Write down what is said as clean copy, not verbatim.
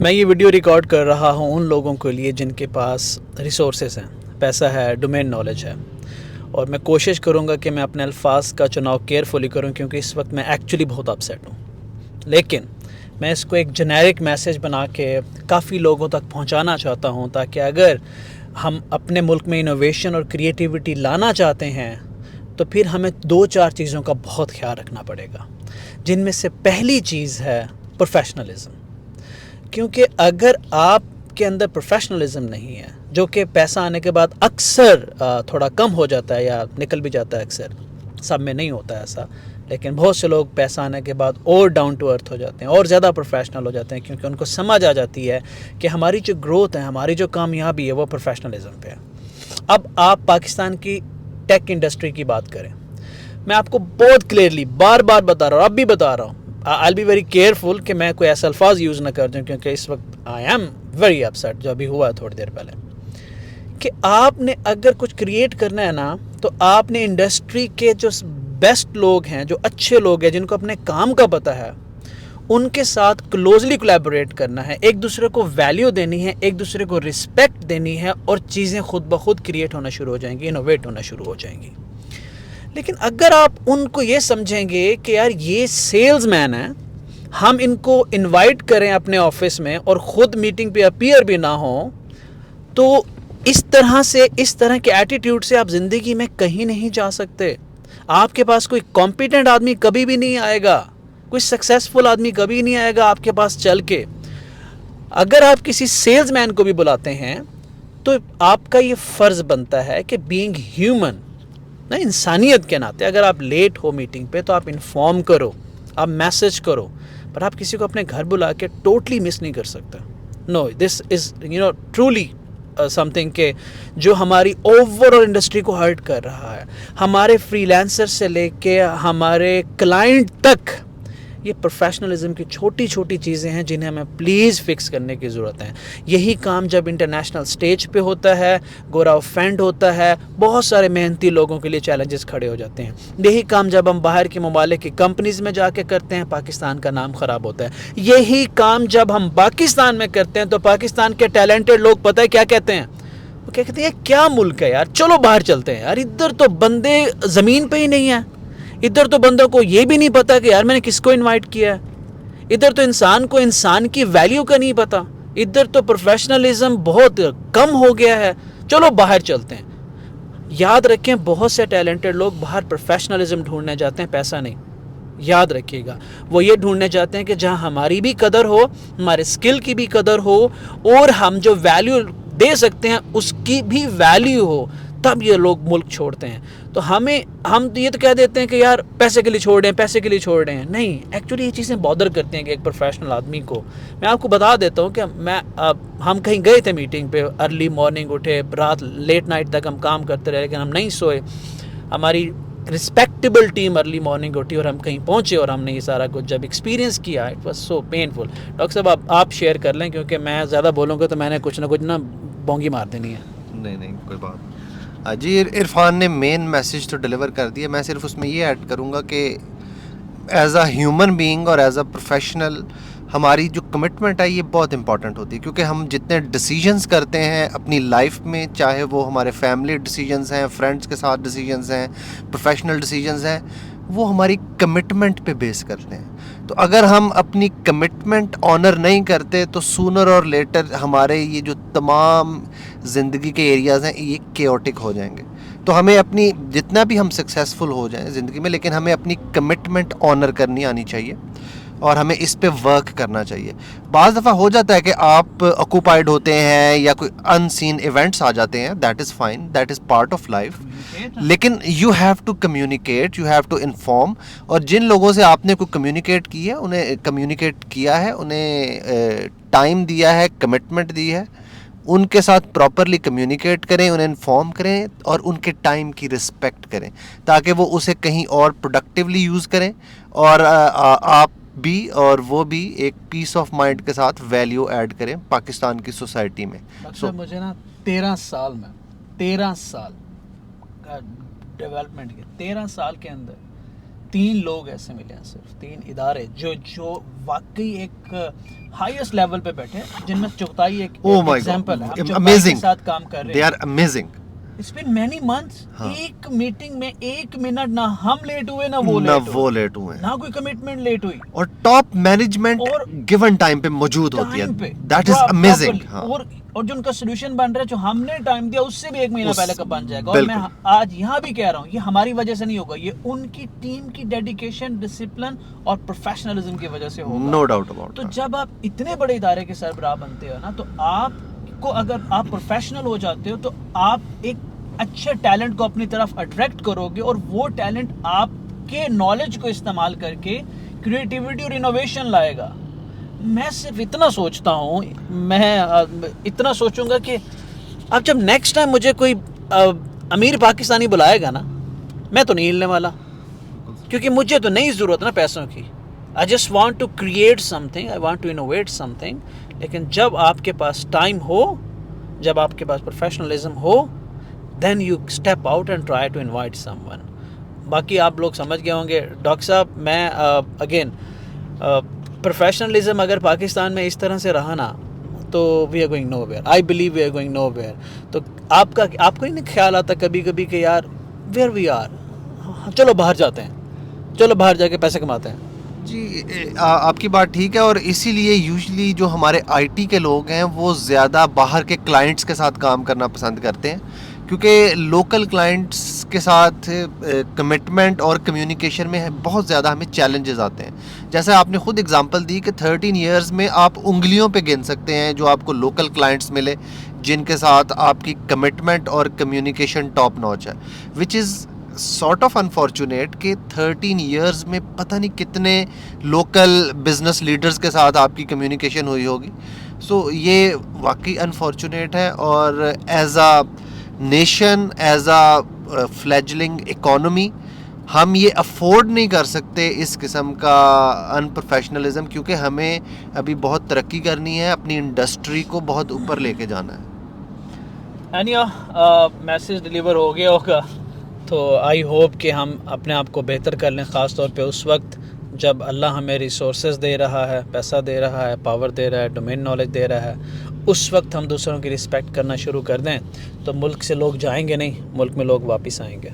میں یہ video record کر رہا ہوں ان لوگوں کے لیے جن کے پاس ریسورسز ہیں، پیسہ ہے، ڈومین نالج ہے، اور میں کوشش کروں گا کہ میں اپنے الفاظ کا چناؤ کیئرفلی کروں، کیونکہ اس وقت میں ایکچولی بہت اپسیٹ ہوں، لیکن میں اس کو ایک جنیرک میسیج بنا کے کافی لوگوں تک پہنچانا چاہتا ہوں، تاکہ اگر ہم اپنے ملک میں انوویشن اور کریٹیوٹی لانا چاہتے ہیں تو پھر ہمیں 2-4 چیزوں کا بہت خیال رکھنا پڑے گا، جن میں سے پہلی چیز ہے پروفیشنلزم. کیونکہ اگر آپ کے اندر پروفیشنلزم نہیں ہے، جو کہ پیسہ آنے کے بعد اکثر تھوڑا کم ہو جاتا ہے یا نکل بھی جاتا ہے، اکثر سب میں نہیں ہوتا ہے ایسا، لیکن بہت سے لوگ پیسہ آنے کے بعد اور ڈاؤن ٹو ارتھ ہو جاتے ہیں اور زیادہ پروفیشنل ہو جاتے ہیں، کیونکہ ان کو سمجھ آ جاتی ہے کہ ہماری جو گروتھ ہے، ہماری جو کامیابی ہے، وہ پروفیشنلزم پہ ہے. اب آپ پاکستان کی ٹیک انڈسٹری کی بات کریں، میں آپ کو بہت کلیئرلی بار بار بتا رہا ہوں، اب بھی بتا رہا ہوں، I'll be very careful کہ میں کوئی ایسا الفاظ یوز نہ کر دوں، کیونکہ اس وقت I am very upset، جو ابھی ہوا ہے تھوڑی دیر پہلے، کہ آپ نے اگر کچھ کریٹ کرنا ہے نا، تو آپ نے انڈسٹری کے جو بیسٹ لوگ ہیں، جو اچھے لوگ ہیں، جن کو اپنے کام کا پتہ ہے، ان کے ساتھ کلوزلی کولیبوریٹ کرنا ہے، ایک دوسرے کو ویلیو دینی ہے، ایک دوسرے کو رسپیکٹ دینی ہے، اور چیزیں خود بخود کریٹ ہونا شروع ہو جائیں گی، انوویٹ ہونا شروع ہو جائیں گی. لیکن اگر آپ ان کو یہ سمجھیں گے کہ یار یہ سیلز مین ہیں، ہم ان کو انوائٹ کریں اپنے آفس میں اور خود میٹنگ پہ اپیئر بھی نہ ہوں، تو اس طرح کے ایٹیٹیوڈ سے آپ زندگی میں کہیں نہیں جا سکتے. آپ کے پاس کوئی کمپیٹنٹ آدمی کبھی بھی نہیں آئے گا، کوئی سکسیسفل آدمی کبھی نہیں آئے گا آپ کے پاس چل کے. اگر آپ کسی سیلز مین کو بھی بلاتے ہیں تو آپ کا یہ فرض بنتا ہے کہ بینگ ہیومن، انسانیت کے ناطے، اگر آپ لیٹ ہو میٹنگ پہ تو آپ انفارم کرو، آپ میسج کرو، پر آپ کسی کو اپنے گھر بلا کے ٹوٹلی مس نہیں کر سکتا. نو، دس از ٹرولی سم تھنگ کہ جو ہماری اوور آل انڈسٹری کو ہرٹ کر رہا ہے. ہمارے فری لینسر سے لے کے ہمارے کلائنٹ تک یہ پروفیشنلزم کی چھوٹی چھوٹی چیزیں ہیں جنہیں ہمیں پلیز فکس کرنے کی ضرورت ہے. یہی کام جب انٹرنیشنل سٹیج پہ ہوتا ہے، گورا آفینڈ ہوتا ہے، بہت سارے محنتی لوگوں کے لیے چیلنجز کھڑے ہو جاتے ہیں. یہی کام جب ہم باہر کے ممالک کی کمپنیز میں جا کے کرتے ہیں، پاکستان کا نام خراب ہوتا ہے. یہی کام جب ہم پاکستان میں کرتے ہیں تو پاکستان کے ٹیلنٹڈ لوگ پتہ ہے کیا کہتے ہیں؟ وہ کہتے ہیں کیا ملک ہے یار، چلو باہر چلتے ہیں یار، ادھر تو بندے زمین پہ ہی نہیں ہیں، ادھر تو بندوں کو یہ بھی نہیں پتا کہ یار میں نے کس کو انوائٹ کیا ہے، ادھر تو انسان کو انسان کی ویلیو کا نہیں پتا، ادھر تو پروفیشنلزم بہت کم ہو گیا ہے، چلو باہر چلتے ہیں. یاد رکھیں، بہت سے ٹیلنٹڈ لوگ باہر پروفیشنلزم ڈھونڈنے جاتے ہیں، پیسہ نہیں. یاد رکھیے گا، وہ یہ ڈھونڈنے جاتے ہیں کہ جہاں ہماری بھی قدر ہو، ہمارے اسکل کی بھی قدر ہو، اور ہم جو ویلیو دے سکتے ہیں اس کی بھی ویلیو ہو، تب یہ لوگ ملک چھوڑتے ہیں. تو ہم یہ تو کہہ دیتے ہیں کہ یار پیسے کے لیے چھوڑ رہے ہیں، پیسے کے لیے چھوڑ رہے ہیں. نہیں، ایکچولی یہ چیزیں بادر کرتی ہیں کہ ایک پروفیشنل آدمی کو. میں آپ کو بتا دیتا ہوں کہ ہم کہیں گئے تھے میٹنگ پہ، ارلی مارننگ اٹھے، رات لیٹ نائٹ تک ہم کام کرتے رہے، لیکن ہم نہیں سوئے. ہماری رسپیکٹیبل ٹیم ارلی مارننگ اٹھی اور ہم کہیں پہنچے، اور ہم نے یہ سارا کچھ جب ایکسپیرینس کیا، it was so painful. Doctor صاحب آپ شیئر کر لیں، کیونکہ میں زیادہ بولوں گا تو میں نے کچھ نہ بونگی مار دینی ہے. نہیں کوئی بات. جی، عرفان نے مین میسج تو ڈلیور کر دیا. میں صرف اس میں یہ ایڈ کروں گا کہ ایز اے ہیومن بینگ اور ایز اے پروفیشنل ہماری جو کمٹمنٹ ہے یہ بہت امپورٹنٹ ہوتی ہے، کیونکہ ہم جتنے ڈیسیجنز کرتے ہیں اپنی لائف میں، چاہے وہ ہمارے فیملی ڈیسیجنز ہیں، فرینڈس کے ساتھ ڈیسیجنز ہیں، پروفیشنل ڈیسیجنز ہیں، وہ ہماری کمٹمنٹ پہ بیس کرتے ہیں. تو اگر ہم اپنی کمٹمنٹ آنر نہیں کرتے تو سونر اور لیٹر ہمارے یہ جو تمام زندگی کے ایریاز ہیں یہ کیوٹک ہو جائیں گے. تو ہمیں اپنی جتنا بھی ہم سکسیزفل ہو جائیں زندگی میں، لیکن ہمیں اپنی کمٹمنٹ آنر کرنی آنی چاہیے اور ہمیں اس پہ ورک کرنا چاہیے. بعض دفعہ ہو جاتا ہے کہ آپ آکوپائڈ ہوتے ہیں یا کوئی ان سین ایونٹس آ جاتے ہیں، that is fine, that is part of life, لیکن you have to communicate, you have to inform. اور جن لوگوں سے آپ نے کوئی کمیونیکیٹ کیا ہے، انہیں کمیونیکیٹ کیا ہے، انہیں ٹائم دیا ہے، کمٹمنٹ دی ہے، ان کے ساتھ پراپرلی کمیونیکیٹ کریں، انہیں انفارم کریں اور ان کے ٹائم کی رسپیکٹ کریں، تاکہ وہ اسے کہیں اور پروڈکٹیولی یوز کریں اور آپ بھی اور وہ بھی ایک پیس آف مائنڈ کے ساتھ ویلیو ایڈ کریں پاکستان کی سوسائٹی میں. مجھے نا 13 سال ڈیولپمنٹ کے 13 سال کے اندر 3 لوگ ایسے ملے ہیں، صرف 3 ادارے جو واقعی ایک ہائیسٹ لیول پہ بیٹھے ہیں، جن میں چغتائی ایک ایگزامپل ہے. ہم چغتائی کے ساتھ کام کر رہے ہیں. They are amazing. It's been many months. ایک میٹنگ میں 1 منٹ نہ ہم لیٹ ہوئے نہ وہ لیٹ ہوئے، نہ کوئی کمٹمنٹ لیٹ ہوئی، اور ٹاپ مینجمنٹ گیون ٹائم پہ موجود ہوتی ہے. That is amazing. اور جو ان کا سولوشن بن رہا ہے جو ہم نے ٹائم دیا اس سے بھی 1 مہینہ پہلے کا بن جائے گا. اور میں آج یہاں بھی کہہ رہا ہوں یہ ہماری وجہ سے نہیں ہوگا، یہ ان کی ٹیم کی ڈیڈیکیشن، ڈسپلن اور پروفیشنلزم کی وجہ سے ہوگا. No doubt about تو that. جب آپ اتنے بڑے ادارے کے سربراہ بنتے ہو نا، تو آپ کو اگر آپ پروفیشنل ہو جاتے ہو تو آپ ایک اچھے ٹیلنٹ کو اپنی طرف اٹریکٹ کرو گے، اور وہ ٹیلنٹ آپ کے نالج کو استعمال کر کے کریٹیوٹی اور انوویشن لائے گا. میں صرف اتنا سوچتا ہوں، میں اتنا سوچوں گا کہ اب جب نیکسٹ ٹائم مجھے کوئی امیر پاکستانی بلائے گا نا، میں تو نہیں ہلنے والا، کیونکہ مجھے تو نہیں ضرورت نا پیسوں کی. I just want to create something, I want to innovate something. لیکن جب آپ کے پاس ٹائم ہو، جب آپ کے پاس پروفیشنلزم ہو، then you step out and try to invite someone. باقی آپ لوگ سمجھ گئے ہوں گے. ڈاکٹر صاحب میں اگین پروفیشنلزم اگر پاکستان میں اس طرح سے رہا نا تو we are going nowhere. I believe we are going nowhere. تو آپ کو ہی نہیں خیال آتا کبھی کبھی کہ یار ویئر وی آر، چلو باہر جاتے ہیں، چلو باہر جا کے پیسے کماتے ہیں. جی آپ کی بات ٹھیک ہے، اور اسی لیے یوزلی جو ہمارے آئی ٹی کے لوگ ہیں وہ زیادہ باہر کے کلائنٹس کے ساتھ کام کرنا پسند کرتے ہیں، کیونکہ لوکل کلائنٹس کے ساتھ کمٹمنٹ اور کمیونیکیشن میں بہت زیادہ ہمیں چیلنجز آتے ہیں. جیسے آپ نے خود اگزامپل دی کہ 13 ایئرز میں آپ انگلیوں پہ گن سکتے ہیں جو آپ کو لوکل کلائنٹس ملے جن کے ساتھ آپ کی کمٹمنٹ اور کمیونیکیشن ٹاپ نوچ ہے، وچ از سارٹ آف انفارچونیٹ کہ 13 ایئرز میں پتہ نہیں کتنے لوکل بزنس لیڈرز کے ساتھ آپ کی کمیونیکیشن ہوئی ہوگی. سو یہ واقعی انفارچونیٹ ہے، اور as a nation, as a fledgling economy ہم یہ افورڈ نہیں کر سکتے اس قسم کا ان پروفیشنلزم، کیونکہ ہمیں ابھی بہت ترقی کرنی ہے، اپنی انڈسٹری کو بہت اوپر لے کے جانا ہے. اینیا میسیج ڈلیور ہو گیا ہوگا، تو آئی ہوپ کہ ہم اپنے آپ کو بہتر کر لیں، خاص طور پہ اس وقت جب اللہ ہمیں ریسورسز دے رہا ہے، پیسہ دے رہا ہے، پاور دے رہا ہے، ڈومین نالج دے رہا ہے. اس وقت ہم دوسروں کی رسپیکٹ کرنا شروع کر دیں تو ملک سے لوگ جائیں گے نہیں، ملک میں لوگ واپس آئیں گے.